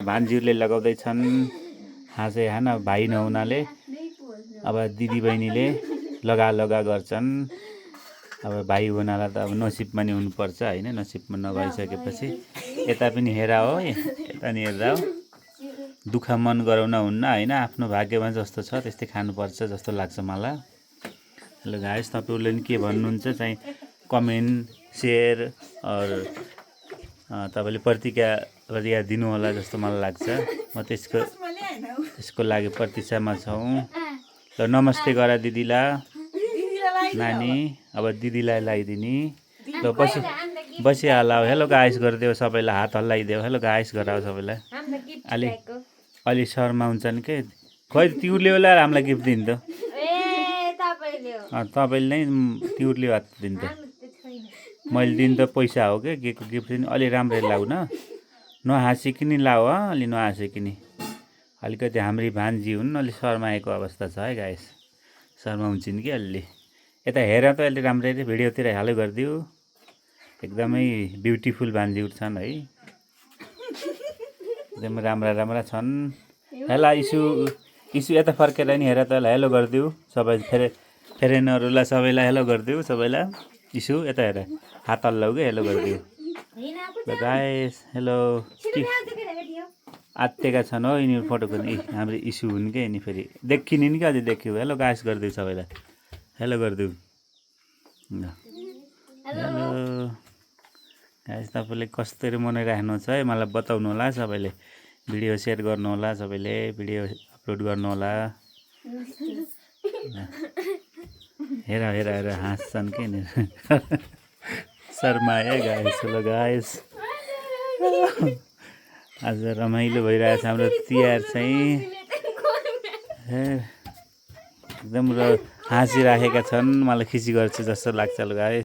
भान्जीहरूले लगाउँदैछन् हाँसै हैन भाइ नहुनाले अब दिदी बहिनीले लगा गर्छन्। अब भाइ हुनालाई त अब नसिबमा नि हुनुपर्छ हैन, नसिबमा नभइसकेपछि यता पनि हेर हो, यता नि हेर्दा हो। दुःख मन गराउन हुन्न हैन, आफ्नो भाग्यमा जस्तो छ त्यस्तै खानुपर्छ जस्तो लाग्छ मलाई। हेलो गाइस, तपाईहरुले नि के भन्नुहुन्छ चाहिँ कमेन्ट शेयर और तपाईले प्रतिक्रिया दिनु होला जस्तो मलाई लाग्छ। म त्यसको लागि प्रतीक्षामा छौं। ल नमस्ते गर दिदीलाई नानी, अब दिदीलाई लगाइदिनी। ल बसिहाल। हेलो गाइस गरिदेऊ सबैलाई, हात हल्लाइदेऊ। हेलो गाइस गराऊ सबैलाई। अलि शर्माउँछन् के, खै तिउरले होला हामीलाई गिफ्ट दिनु त। तपाईले नै तिउरले हात दिनु त, मैले दिनु त पैसा हो के को गिफ्ट दिनु। अलि राम्ररी लाउ न, नहाँसिकन लाऊ। अलि नहाँसिकन, अलिकति हाम्री भान्जी हुन्, अलि शर्माएको अवस्था छ है गाइस, शर्माउँछिन् कि अलि। यता हेर त अलि राम्ररी भिडियोतिर हालो गरिदिऊ। एकदमै ब्युटिफुल भान्जी छन् है, एकदमै राम्रा छन्। हेला इसु यता फर्केर नि हेर त, हेलो गरिदिऊ सबै फेरेनहरूलाई सबैलाई हेलो गरिदिऊ सबैलाई। इसु यता हेर, हात हल्लाऊ के हेलो गरिदिऊ। ल गाइस हेलो, आत्तेका छन् हो यिनीहरू फोटो खिच्न। हाम्रो इसु हुन् के यिनी, फेरि देखिने नि के अझै देखियो। हेलो गाइस गरिदिऊ सबैलाई, हेलो गरिदिऊ। हेलो गाइस, तपाईँले कसरी मनाइराख्नु छ है मलाई बताउनु होला। सबैले भिडियो सेयर गर्नु होला, सबैले भिडियो अपलोड गर्नु होला। हेर हाँस्छन् के नि, शर्माए गाइस। हेलो गाइस, आज रमाइलो भइरहेछ हाम्रो तिहार चाहिँ। एकदम हाँसिराखेका छन्, मलाई खिसी गर्छ जस्तो लाग्छ। ल गाइस।